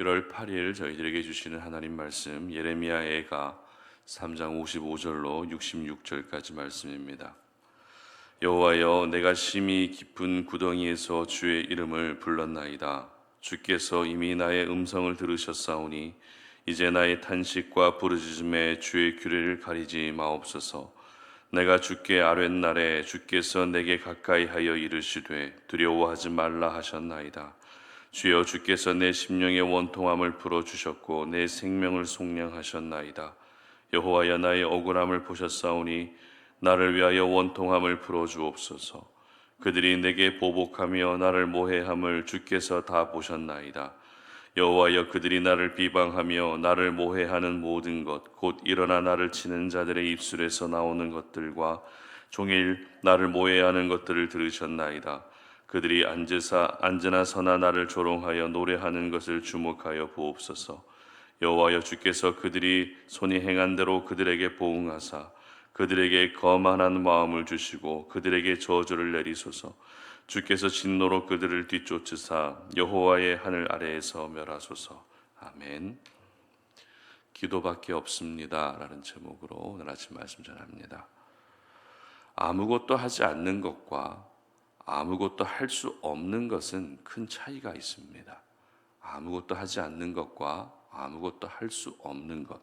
1월 8일 저희들에게 주시는 하나님 말씀 예레미야애가 3장 55절로 66절까지 말씀입니다. 여호와여, 내가 심히 깊은 구덩이에서 주의 이름을 불렀나이다. 주께서 이미 나의 음성을 들으셨사오니 이제 나의 탄식과 부르짖음에 주의 규례를 가리지 마옵소서. 내가 주께 아뢰날에 주께서 내게 가까이 하여 이르시되 두려워하지 말라 하셨나이다. 주여, 주께서 내 심령의 원통함을 풀어주셨고 내 생명을 속량하셨나이다. 여호와여, 나의 억울함을 보셨사오니 나를 위하여 원통함을 풀어주옵소서. 그들이 내게 보복하며 나를 모해함을 주께서 다 보셨나이다. 여호와여, 그들이 나를 비방하며 나를 모해하는 모든 것, 곧 일어나 나를 치는 자들의 입술에서 나오는 것들과 종일 나를 모해하는 것들을 들으셨나이다. 그들이 앉으나 서나 나를 조롱하여 노래하는 것을 주목하여 보옵소서. 여호와여, 주께서 그들이 손이 행한 대로 그들에게 보응하사 그들에게 거만한 마음을 주시고 그들에게 저주를 내리소서. 주께서 진노로 그들을 뒤쫓으사 여호와의 하늘 아래에서 멸하소서. 아멘. 기도밖에 없습니다 라는 제목으로 오늘 아침 말씀 전합니다. 아무것도 하지 않는 것과 아무것도 할 수 없는 것은 큰 차이가 있습니다. 아무것도 하지 않는 것과 아무것도 할 수 없는 것.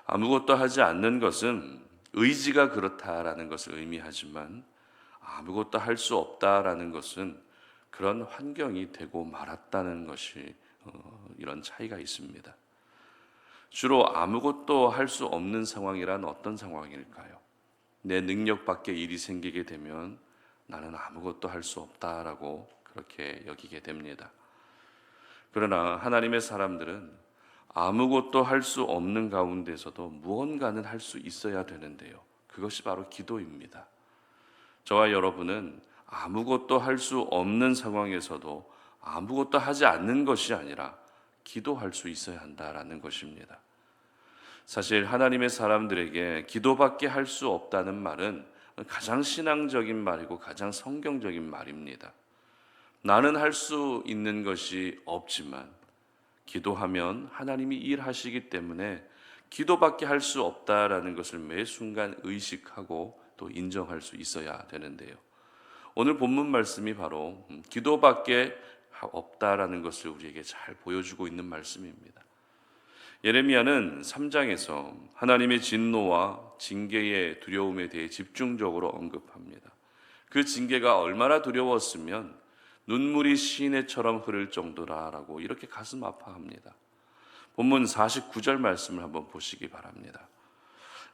아무것도 하지 않는 것은 의지가 그렇다라는 것을 의미하지만 아무것도 할 수 없다라는 것은 그런 환경이 되고 말았다는 것이 이런 차이가 있습니다. 주로 아무것도 할 수 없는 상황이란 어떤 상황일까요? 내 능력 밖의 일이 생기게 되면 나는 아무것도 할 수 없다라고 그렇게 여기게 됩니다. 그러나 하나님의 사람들은 아무것도 할 수 없는 가운데서도 무언가는 할 수 있어야 되는데요. 그것이 바로 기도입니다. 저와 여러분은 아무것도 할 수 없는 상황에서도 아무것도 하지 않는 것이 아니라 기도할 수 있어야 한다라는 것입니다. 사실 하나님의 사람들에게 기도밖에 할 수 없다는 말은 가장 신앙적인 말이고 가장 성경적인 말입니다. 나는 할 수 있는 것이 없지만 기도하면 하나님이 일하시기 때문에 기도밖에 할 수 없다라는 것을 매 순간 의식하고 또 인정할 수 있어야 되는데요. 오늘 본문 말씀이 바로 기도밖에 없다라는 것을 우리에게 잘 보여주고 있는 말씀입니다. 예레미야는 3장에서 하나님의 진노와 징계의 두려움에 대해 집중적으로 언급합니다. 그 징계가 얼마나 두려웠으면 눈물이 시내처럼 흐를 정도라라고 이렇게 가슴 아파합니다. 본문 49절 말씀을 한번 보시기 바랍니다.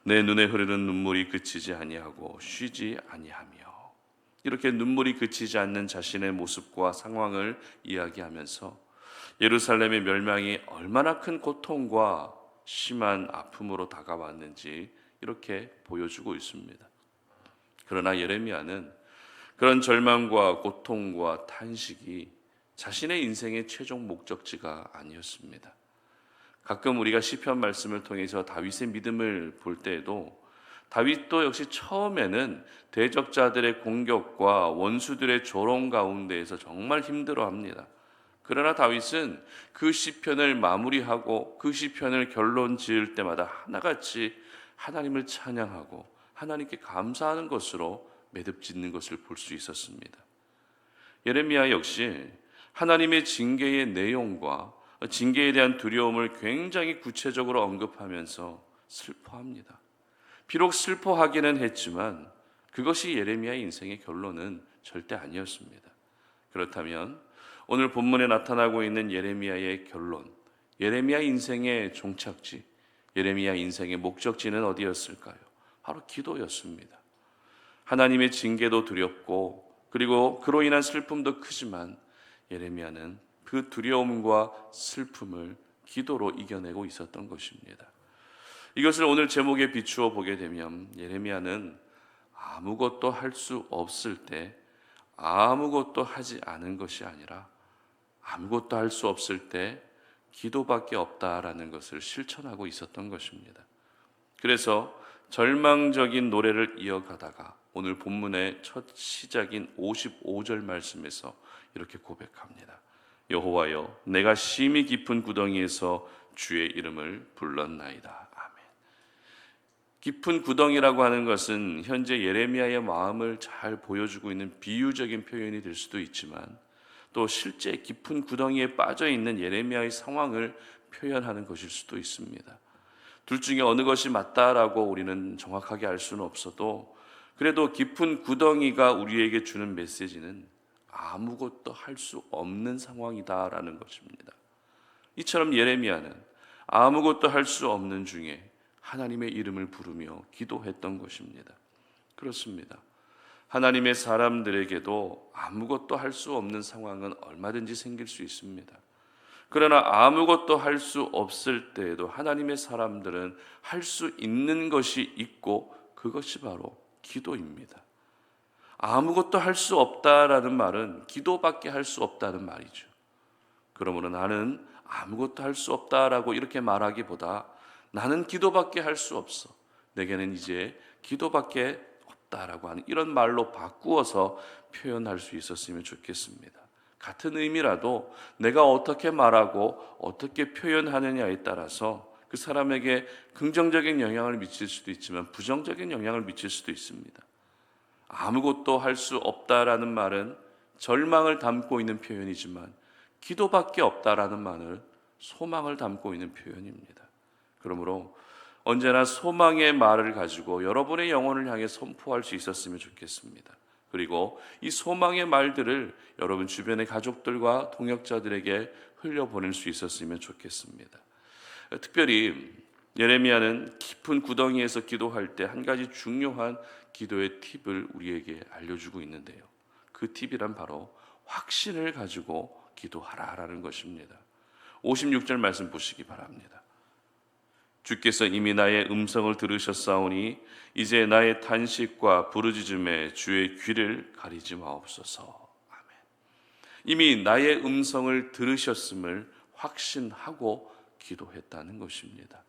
내 눈에 흐르는 눈물이 그치지 아니하고 쉬지 아니하며, 이렇게 눈물이 그치지 않는 자신의 모습과 상황을 이야기하면서 예루살렘의 멸망이 얼마나 큰 고통과 심한 아픔으로 다가왔는지 이렇게 보여주고 있습니다. 그러나 예레미야는 그런 절망과 고통과 탄식이 자신의 인생의 최종 목적지가 아니었습니다. 가끔 우리가 시편 말씀을 통해서 다윗의 믿음을 볼 때에도 다윗도 역시 처음에는 대적자들의 공격과 원수들의 조롱 가운데에서 정말 힘들어합니다. 그러나 다윗은 그 시편을 마무리하고 그 시편을 결론 지을 때마다 하나같이 하나님을 찬양하고 하나님께 감사하는 것으로 매듭짓는 것을 볼 수 있었습니다. 예레미야 역시 하나님의 징계의 내용과 징계에 대한 두려움을 굉장히 구체적으로 언급하면서 슬퍼합니다. 비록 슬퍼하기는 했지만 그것이 예레미야의 인생의 결론은 절대 아니었습니다. 그렇다면 오늘 본문에 나타나고 있는 예레미야의 결론, 예레미야 인생의 종착지, 예레미야 인생의 목적지는 어디였을까요? 바로 기도였습니다. 하나님의 징계도 두렵고 그리고 그로 인한 슬픔도 크지만 예레미야는 그 두려움과 슬픔을 기도로 이겨내고 있었던 것입니다. 이것을 오늘 제목에 비추어 보게 되면 예레미야는 아무것도 할 수 없을 때 아무것도 하지 않은 것이 아니라 아무것도 할 수 없을 때 기도밖에 없다라는 것을 실천하고 있었던 것입니다. 그래서 절망적인 노래를 이어가다가 오늘 본문의 첫 시작인 55절 말씀에서 이렇게 고백합니다. 여호와여 내가 심히 깊은 구덩이에서 주의 이름을 불렀나이다. 아멘. 깊은 구덩이라고 하는 것은 현재 예레미야의 마음을 잘 보여주고 있는 비유적인 표현이 될 수도 있지만 또 실제 깊은 구덩이에 빠져 있는 예레미야의 상황을 표현하는 것일 수도 있습니다. 둘 중에 어느 것이 맞다라고 우리는 정확하게 알 수는 없어도 그래도 깊은 구덩이가 우리에게 주는 메시지는 아무것도 할 수 없는 상황이다라는 것입니다. 이처럼 예레미야는 아무것도 할 수 없는 중에 하나님의 이름을 부르며 기도했던 것입니다. 그렇습니다. 하나님의 사람들에게도 아무것도 할 수 없는 상황은 얼마든지 생길 수 있습니다. 그러나 아무것도 할 수 없을 때에도 하나님의 사람들은 할 수 있는 것이 있고 그것이 바로 기도입니다. 아무것도 할 수 없다라는 말은 기도밖에 할 수 없다는 말이죠. 그러므로 나는 아무것도 할 수 없다라고 이렇게 말하기보다 나는 기도밖에 할 수 없어. 내게는 이제 기도밖에 없다라고 하는 이런 말로 바꾸어서 표현할 수 있었으면 좋겠습니다. 같은 의미라도 내가 어떻게 말하고 어떻게 표현하느냐에 따라서 그 사람에게 긍정적인 영향을 미칠 수도 있지만 부정적인 영향을 미칠 수도 있습니다. 아무것도 할 수 없다라는 말은 절망을 담고 있는 표현이지만 기도밖에 없다라는 말은 소망을 담고 있는 표현입니다. 그러므로 언제나 소망의 말을 가지고 여러분의 영혼을 향해 선포할 수 있었으면 좋겠습니다. 그리고 이 소망의 말들을 여러분 주변의 가족들과 동역자들에게 흘려보낼 수 있었으면 좋겠습니다. 특별히 예레미야는 깊은 구덩이에서 기도할 때 한 가지 중요한 기도의 팁을 우리에게 알려주고 있는데요. 그 팁이란 바로 확신을 가지고 기도하라라는 것입니다. 56절 말씀 보시기 바랍니다. 주께서 이미 나의 음성을 들으셨사오니 이제 나의 탄식과 부르짖음에 주의 귀를 가리지 마옵소서. 아멘. 이미 나의 음성을 들으셨음을 확신하고 기도했다는 것입니다.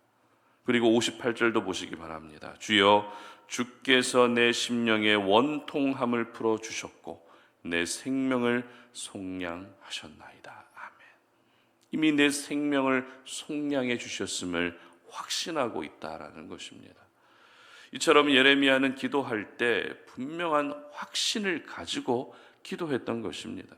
그리고 58절도 보시기 바랍니다. 주여 주께서 내 심령의 원통함을 풀어주셨고 내 생명을 속량하셨나이다. 아멘. 이미 내 생명을 속량해 주셨음을 확신하고 있다라는 것입니다. 이처럼 예레미야는 기도할 때 분명한 확신을 가지고 기도했던 것입니다.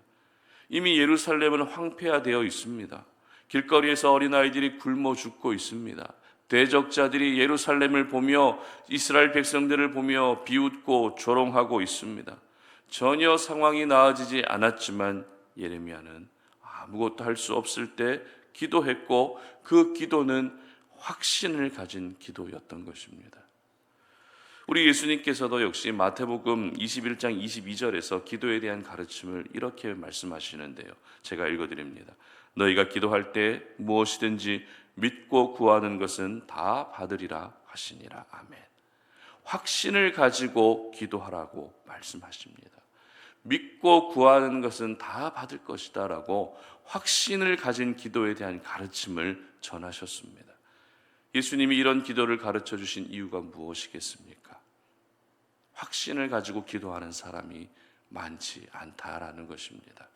이미 예루살렘은 황폐화되어 있습니다. 길거리에서 어린아이들이 굶어 죽고 있습니다. 대적자들이 예루살렘을 보며 이스라엘 백성들을 보며 비웃고 조롱하고 있습니다. 전혀 상황이 나아지지 않았지만 예레미야는 아무것도 할 수 없을 때 기도했고 그 기도는 확신을 가진 기도였던 것입니다. 우리 예수님께서도 역시 마태복음 21장 22절에서 기도에 대한 가르침을 이렇게 말씀하시는데요. 제가 읽어드립니다. 너희가 기도할 때 무엇이든지 믿고 구하는 것은 다 받으리라 하시니라. 아멘. 확신을 가지고 기도하라고 말씀하십니다. 믿고 구하는 것은 다 받을 것이다 라고 확신을 가진 기도에 대한 가르침을 전하셨습니다. 예수님이 이런 기도를 가르쳐 주신 이유가 무엇이겠습니까? 확신을 가지고 기도하는 사람이 많지 않다라는 것입니다.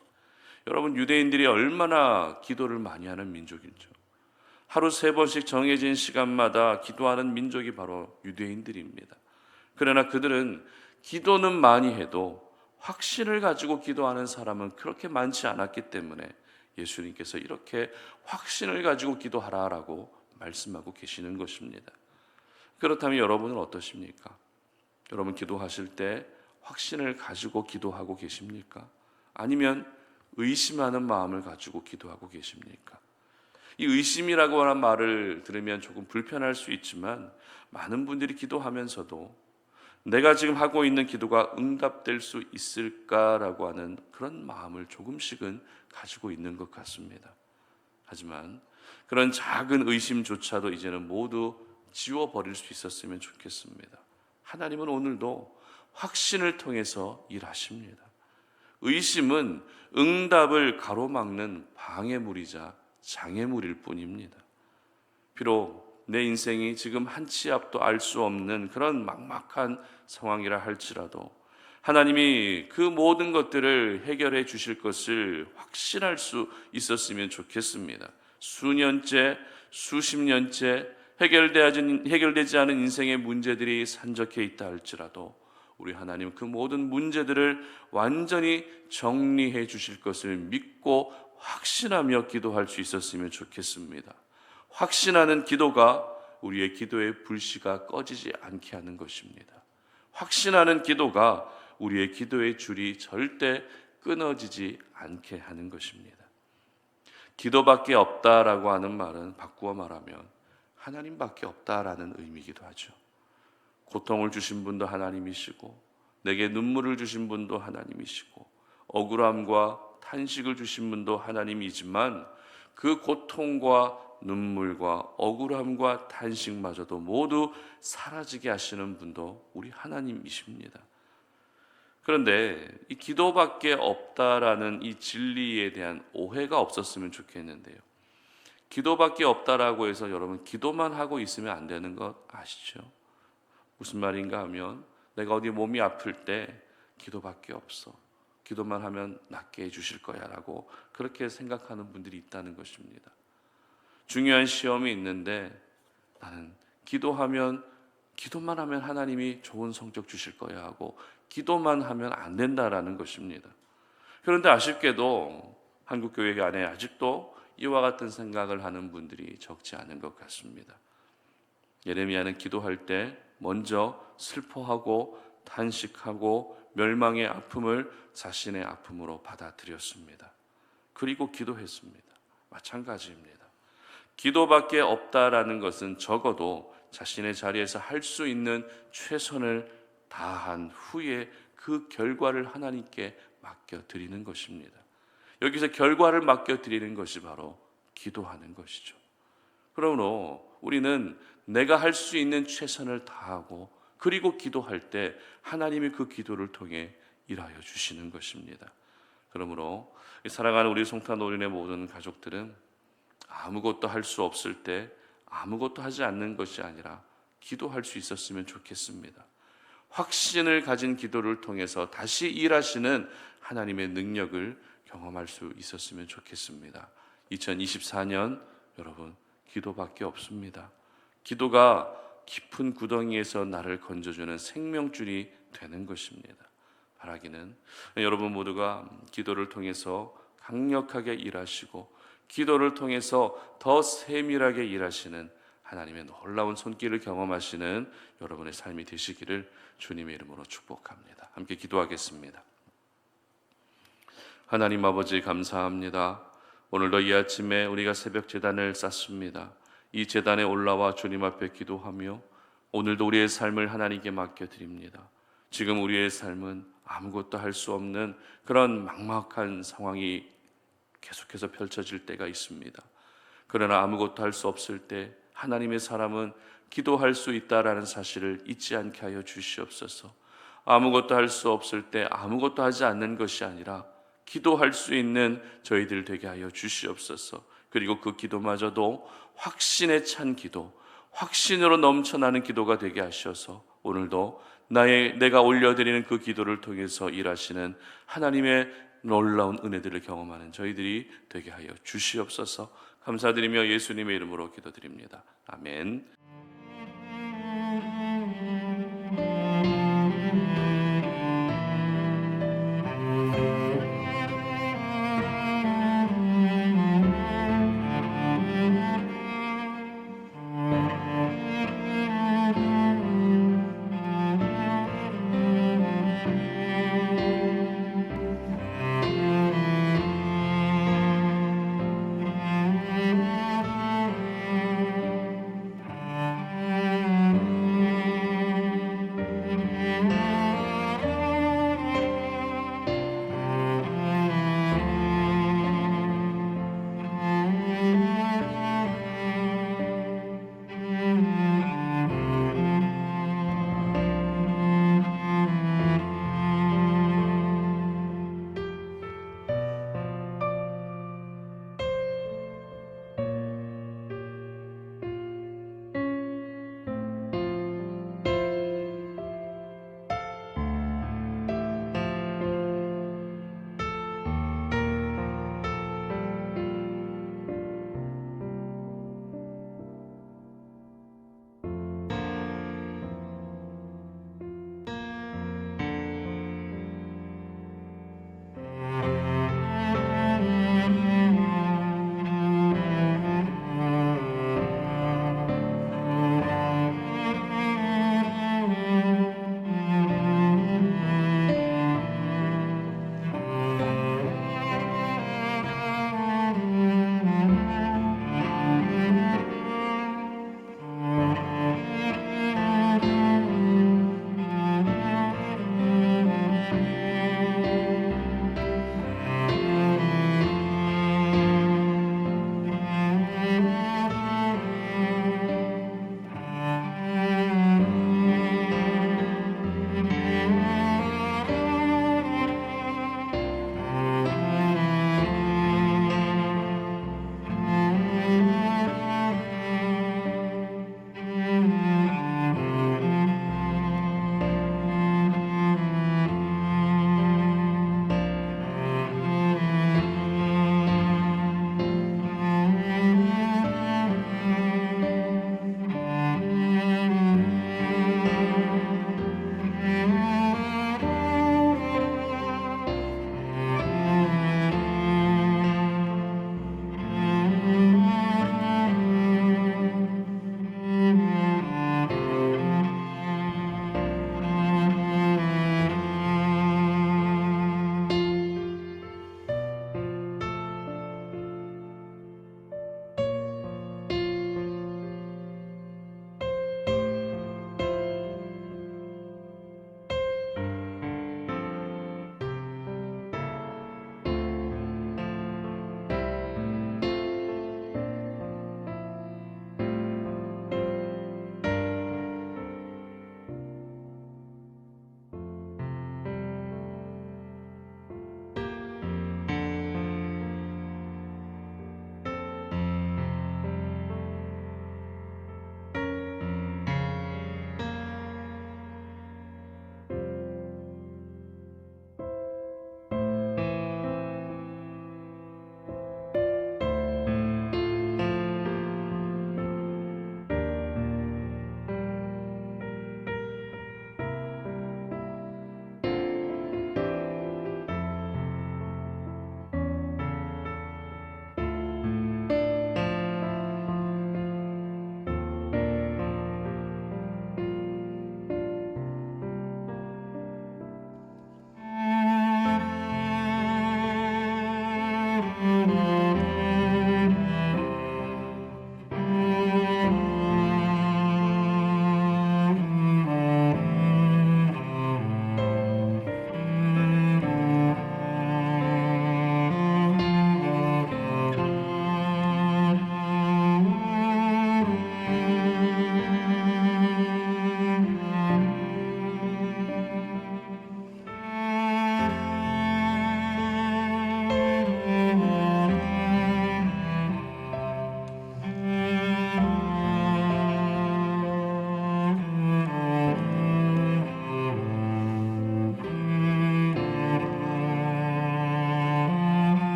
여러분, 유대인들이 얼마나 기도를 많이 하는 민족이죠. 하루 3번씩 정해진 시간마다 기도하는 민족이 바로 유대인들입니다. 그러나 그들은 기도는 많이 해도 확신을 가지고 기도하는 사람은 그렇게 많지 않았기 때문에 예수님께서 이렇게 확신을 가지고 기도하라라고 말씀하고 계시는 것입니다. 그렇다면 여러분은 어떠십니까? 여러분 기도하실 때 확신을 가지고 기도하고 계십니까? 아니면 의심하는 마음을 가지고 기도하고 계십니까? 이 의심이라고 하는 말을 들으면 조금 불편할 수 있지만 많은 분들이 기도하면서도 내가 지금 하고 있는 기도가 응답될 수 있을까라고 하는 그런 마음을 조금씩은 가지고 있는 것 같습니다. 하지만 그런 작은 의심조차도 이제는 모두 지워버릴 수 있었으면 좋겠습니다. 하나님은 오늘도 확신을 통해서 일하십니다. 의심은 응답을 가로막는 방해물이자 장애물일 뿐입니다. 비록 내 인생이 지금 한 치 앞도 알 수 없는 그런 막막한 상황이라 할지라도 하나님이 그 모든 것들을 해결해 주실 것을 확신할 수 있었으면 좋겠습니다. 수년째, 수십 년째 해결되지 않은 인생의 문제들이 산적해 있다 할지라도 우리 하나님 그 모든 문제들을 완전히 정리해 주실 것을 믿고 확신하며 기도할 수 있었으면 좋겠습니다. 확신하는 기도가 우리의 기도의 불씨가 꺼지지 않게 하는 것입니다. 확신하는 기도가 우리의 기도의 줄이 절대 끊어지지 않게 하는 것입니다. 기도밖에 없다라고 하는 말은 바꾸어 말하면 하나님밖에 없다라는 의미이기도 하죠. 고통을 주신 분도 하나님이시고 내게 눈물을 주신 분도 하나님이시고 억울함과 탄식을 주신 분도 하나님이지만 그 고통과 눈물과 억울함과 탄식마저도 모두 사라지게 하시는 분도 우리 하나님이십니다. 그런데 이 기도밖에 없다라는 이 진리에 대한 오해가 없었으면 좋겠는데요. 기도밖에 없다라고 해서 여러분 기도만 하고 있으면 안 되는 것 아시죠? 무슨 말인가 하면 내가 어디 몸이 아플 때 기도밖에 없어. 기도만 하면 낫게 해주실 거야 라고 그렇게 생각하는 분들이 있다는 것입니다. 중요한 시험이 있는데 나는 기도만 하면 하나님이 좋은 성적 주실 거야 하고 기도만 하면 안 된다라는 것입니다. 그런데 아쉽게도 한국교회 안에 아직도 이와 같은 생각을 하는 분들이 적지 않은 것 같습니다. 예레미야는 기도할 때 먼저 슬퍼하고 탄식하고 멸망의 아픔을 자신의 아픔으로 받아들였습니다. 그리고 기도했습니다. 마찬가지입니다. 기도밖에 없다라는 것은 적어도 자신의 자리에서 할 수 있는 최선을 다한 후에 그 결과를 하나님께 맡겨드리는 것입니다. 여기서 결과를 맡겨드리는 것이 바로 기도하는 것이죠. 그러므로 우리는 내가 할 수 있는 최선을 다하고 그리고 기도할 때 하나님이 그 기도를 통해 일하여 주시는 것입니다. 그러므로 사랑하는 우리 송탄노린의 모든 가족들은 아무것도 할 수 없을 때 아무것도 하지 않는 것이 아니라 기도할 수 있었으면 좋겠습니다. 확신을 가진 기도를 통해서 다시 일하시는 하나님의 능력을 경험할 수 있었으면 좋겠습니다. 2024년 여러분 기도밖에 없습니다. 기도가 깊은 구덩이에서 나를 건져주는 생명줄이 되는 것입니다. 바라기는 여러분 모두가 기도를 통해서 강력하게 일하시고 기도를 통해서 더 세밀하게 일하시는 하나님의 놀라운 손길을 경험하시는 여러분의 삶이 되시기를 주님의 이름으로 축복합니다. 함께 기도하겠습니다. 하나님 아버지 감사합니다. 오늘도 이 아침에 우리가 새벽 제단을 쌓습니다. 이 제단에 올라와 주님 앞에 기도하며 오늘도 우리의 삶을 하나님께 맡겨드립니다. 지금 우리의 삶은 아무것도 할 수 없는 그런 막막한 상황이 계속해서 펼쳐질 때가 있습니다. 그러나 아무것도 할 수 없을 때 하나님의 사람은 기도할 수 있다라는 사실을 잊지 않게 하여 주시옵소서. 아무것도 할 수 없을 때 아무것도 하지 않는 것이 아니라 기도할 수 있는 저희들 되게 하여 주시옵소서. 그리고 그 기도마저도 확신에 찬 기도, 확신으로 넘쳐나는 기도가 되게 하셔서 오늘도 내가 올려드리는 그 기도를 통해서 일하시는 하나님의 놀라운 은혜들을 경험하는 저희들이 되게 하여 주시옵소서. 감사드리며 예수님의 이름으로 기도드립니다. 아멘.